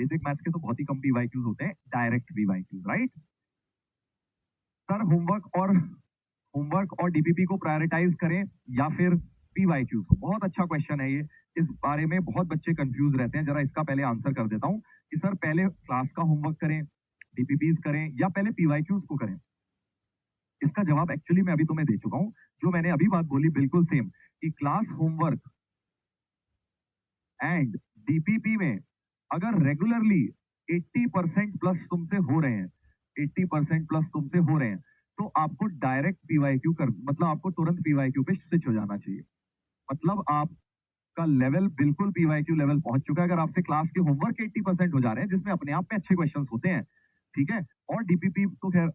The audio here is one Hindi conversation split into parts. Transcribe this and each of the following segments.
बेसिक मैथ्स के तो बहुत ही कम पीवाईक्यूज होते हैं, direct PYQs, right? Sir homework और डीपीपी को प्रायोरिटाइज करें या फिर पीवाईक्यूज को? बहुत अच्छा क्वेश्चन है ये। इस बारे में बहुत बच्चे कंफ्यूज रहते हैं। जरा इसका पहले आंसर कर देता हूं कि सर पहले क्लास का होमवर्क करें, डीपीपीज करें या पहले पीवाईक्यूज को करें? इसका जवाब एक्चुअली मैं अभी तुम्हें दे चुका हूं। जो मैंने अभी बात बोली बिल्कुल सेम, कि क्लास होमवर्क एंड डीपीपी में अगर रेगुलरली 80% प्लस तुमसे हो रहे हैं, 80% प्लस तुमसे हो रहे हैं, तो आपको डायरेक्ट पीवाईक्यू कर, मतलब आपको तुरंत पीवाईक्यू पे स्विच हो जाना चाहिए। मतलब आपका लेवल बिल्कुल पीवाईक्यू लेवल पहुंच चुका है। अगर आपसे क्लास के होमवर्क 80% हो जा रहे हैं, जिसमें अपने आप में अच्छे क्वेश्चंस होते हैं, ठीक है, और डीपीपी तो खैर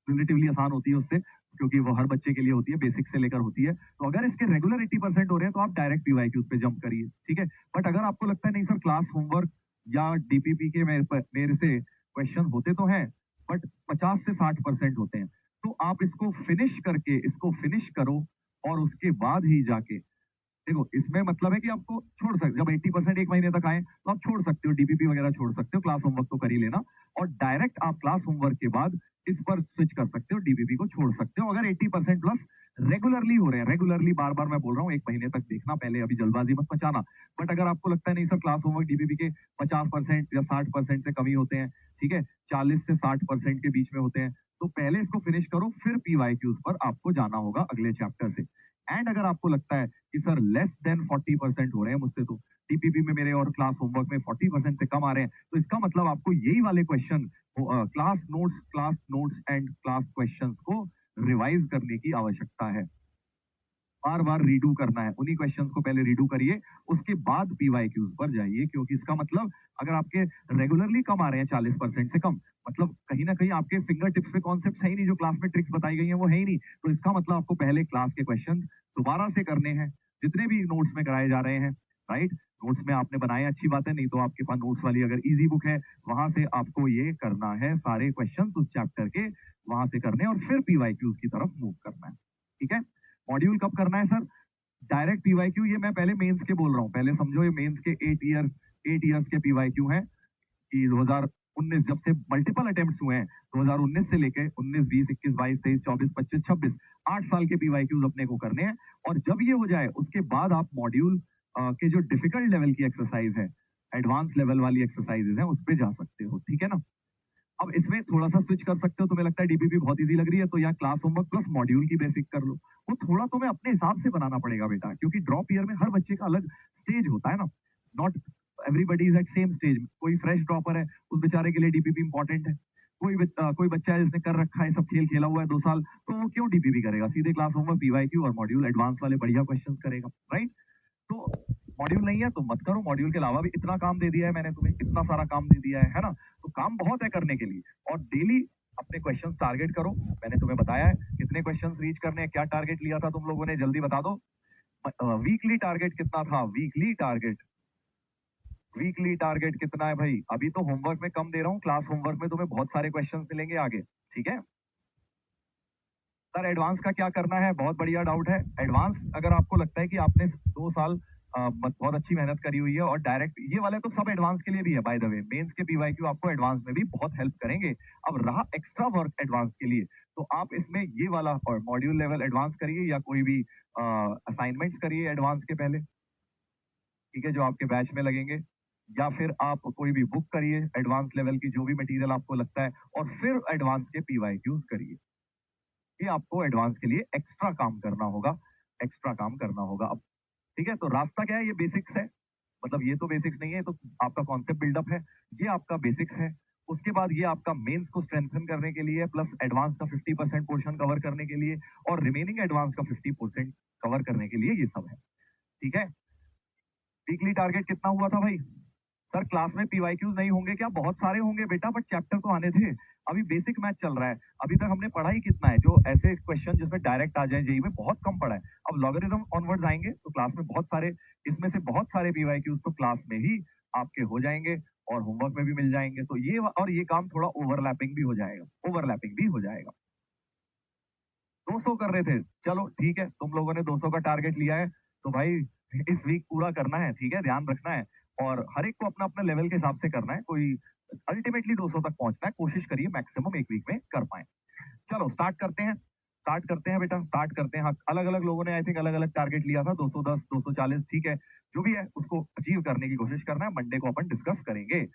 रिलेटिवली आसान होती है उससे, क्योंकि वो हर बच्चे के लिए होती है, बेसिक से लेकर होती है। तो अगर इसके रेगुलर 80% हो रहे हैं, तो आप डायरेक्ट पीवाईक्यूज पे जंप करिए, ठीक है। बट अगर आपको लगता है नहीं सर क्लास होमवर्क या डीपीपी के मेरे से क्वेश्चन होते तो हैं, बट 50 से 60% होते हैं, तो आप इसको फिनिश करो और उसके बाद ही जाके देखो, इसमें मतलब है कि आपको छोड़ सकते, जब 80% एक महीने तक आए तो आप छोड़ सकते हो, डीपीपी वगैरह छोड़ सकते हो, क्लास होमवर्क तो कर ही लेना, और डायरेक्ट आप क्लास होमवर्क के बाद इस पर स्विच कर सकते हो, डीपीपी को छोड़ सकते हो अगर 80% प्लस रेगुलरली हो रहे हैं। रेगुलरली बार बार मैं बोल रहा हूँ, एक महीने तक देखना पहले, अभी जल्दबाजी मत मचाना। बट अगर आपको लगता है नहीं सर क्लास होमवर्क डीपीपी के 50% या 60% से कमी होते हैं, ठीक है, 40 से 60% के बीच में होते हैं, तो पहले इसको फिनिश करो, फिर पीवाईक्यूज पर आपको जाना होगा अगले चैप्टर से। एंड अगर आपको लगता है कि सर लेस देन 40% हो रहे हैं मुझसे, तो टीपीपी में मेरे और क्लास होमवर्क में 40% से कम आ रहे हैं, तो इसका मतलब आपको यही वाले question class notes and class questions को रिवाइज करने की आवश्यकता है। बार बार रीडू करना है, उन्हीं क्वेश्चंस को पहले रीडू करिए, उसके बाद पीवाईक्यूज पर जाइए, क्योंकि इसका मतलब अगर आपके रेगुलरली कम आ रहे हैं 40% से कम, मतलब कहीं ना कहीं आपके फिंगर टिप्स पे कॉन्सेप्ट है ही नहीं, जो क्लास में ट्रिक्स बताई गई हैं वो है ही नहीं, तो इसका मतलब आपको पहले क्लास के क्वेश्चन दोबारा से करने हैं, जितने भी नोट्स में कराए जा रहे हैं, राइट। नोट्स में आपने बनाए अच्छी बात है, नहीं तो आपके पास नोट्स वाली अगर इजी बुक है, वहां से आपको ये करना है, सारे क्वेश्चन उस चैप्टर के वहां से करने और फिर पीवाईक्यूज की तरफ मूव करना है, ठीक है। मॉड्यूल कब करना है सर? डायरेक्ट पीवाईक्यू, ये मैं पहले मेंस के बोल रहा हूँ, पहले समझो ये मेंस के 8 इयर्स के पीवाईक्यू हैं, कि 2019 जब से मल्टीपल अटेम्प्ट्स हुए हैं, 2019 से लेके 19, 20, 21, 22, 23, 24, 25, 26, 8 साल के पीवाईक्यूज अपने को करने हैं। और जब ये हो जाए, उसके बाद आप मॉड्यूल के जो डिफिकल्ट लेवल की एक्सरसाइज है, एडवांस लेवल वाली एक्सरसाइजेज हैं, उस पर जा सकते हो, ठीक है ना। अब इसमें थोड़ा सा स्विच कर सकते हो, तुम्हें लगता है डीपीपी बहुत इजी लग रही है, तो यहाँ क्लास होमवर्क प्लस मॉड्यूल की बेसिक कर लो। वो थोड़ा तुम्हें अपने हिसाब से बनाना पड़ेगा बेटा, क्योंकि ड्रॉप ईयर में हर बच्चे का अलग स्टेज होता है ना, not everybody is at same stage. कोई फ्रेश ड्रॉपर है, उस बेचारे के लिए डीपीपी इंपॉर्टेंट है। कोई बच्चा है जिसने कर रखा है, सब खेल खेला हुआ है 2 साल, तो वो क्यों डीपीपी करेगा? सीधे क्लास होमवर्क, पीवाईक्यू और मॉड्यूल एडवांस वाले बढ़िया क्वेश्चंस करेगा, राइट। तो मॉड्यूल नहीं है तो मत करो, मॉड्यूल के अलावा भी इतना काम दे दिया है मैंने तुम्हें, इतना सारा काम दे दिया है ना, तो काम बहुत है करने के लिए। और डेली अपने क्वेश्चंस टारगेट करो, मैंने तुम्हें बताया है कितने क्वेश्चंस रीच करने हैं, क्या टारगेट लिया था तुम लोगों ने, जल्दी बता दो। वीकली टारगेट कितना था? वीकली टारगेट कितना है भाई? अभी तो होमवर्क में कम दे रहा हूँ, क्लास होमवर्क में तुम्हें बहुत सारे क्वेश्चंस मिलेंगे आगे, ठीक है। सर एडवांस का क्या करना है? बहुत बढ़िया डाउट है। एडवांस अगर आपको लगता है कि आपने 2 साल बहुत अच्छी मेहनत करी हुई है, और डायरेक्ट ये वाले तो सब एडवांस के लिए भी है, बाय द वे मेंस के पीवाईक्यू आपको एडवांस में भी बहुत हेल्प करेंगे। अब रहा एक्स्ट्रा वर्क एडवांस के लिए, तो आप इसमें ये वाला और मॉड्यूल लेवल एडवांस करिए, या कोई भी असाइनमेंट्स करिए एडवांस के पहले, ठीक है, जो आपके बैच में लगेंगे, या फिर आप कोई भी बुक करिए एडवांस लेवल की, जो भी मटेरियल आपको लगता है, और फिर एडवांस के पीवाईक्यूज करिए। ये आपको एडवांस के लिए एक्स्ट्रा काम करना होगा, एक्स्ट्रा काम करना होगा। अब ठीक है, तो रास्ता क्या है? ये बेसिक्स है, मतलब ये तो बेसिक्स नहीं है, तो आपका कॉन्सेप्ट बिल्डअप है, ये आपका बेसिक्स है। उसके बाद ये आपका मेंस को स्ट्रेंथन करने के लिए, प्लस एडवांस का 50% पोर्शन कवर करने के लिए, और रिमेनिंग एडवांस का 50% कवर करने के लिए, ये सब है, ठीक है। वीकली टारगेट कितना हुआ था भाई? सर क्लास में पीवाईक्यूज नहीं होंगे क्या? बहुत सारे होंगे बेटा, बट चैप्टर तो आने थे। अभी बेसिक मैथ चल रहा है, अभी तक हमने पढ़ा ही कितना है? जो ऐसे क्वेश्चन जिसमें डायरेक्ट आ जाए जेई में, बहुत कम पढ़ा है। अब लॉगरिथम ऑनवर्ड्स आएंगे तो क्लास में बहुत सारे, इसमें से बहुत सारे पीवाईक्यूज तो क्लास में ही आपके हो जाएंगे, और होमवर्क में भी मिल जाएंगे, तो ये काम थोड़ा ओवरलैपिंग भी हो जाएगा, 200 कर रहे थे, चलो ठीक है, तुम लोगों ने 200 का टारगेट लिया है, तो भाई इस वीक पूरा करना है, ठीक है, ध्यान रखना है। और हर एक को अपना अपना लेवल के हिसाब से करना है। कोई अल्टीमेटली 200 तक पहुंचना है, कोशिश करिए मैक्सिमम एक वीक में कर पाए। चलो स्टार्ट करते हैं बेटा, स्टार्ट करते हैं। हाँ, अलग अलग लोगों ने आई थिंक अलग अलग टारगेट लिया था, 210 240, ठीक है, जो भी है उसको अचीव करने की कोशिश करना है। मंडे को अपन डिस्कस करेंगे।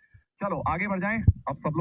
चलो आगे बढ़ जाएं। अब सब लोग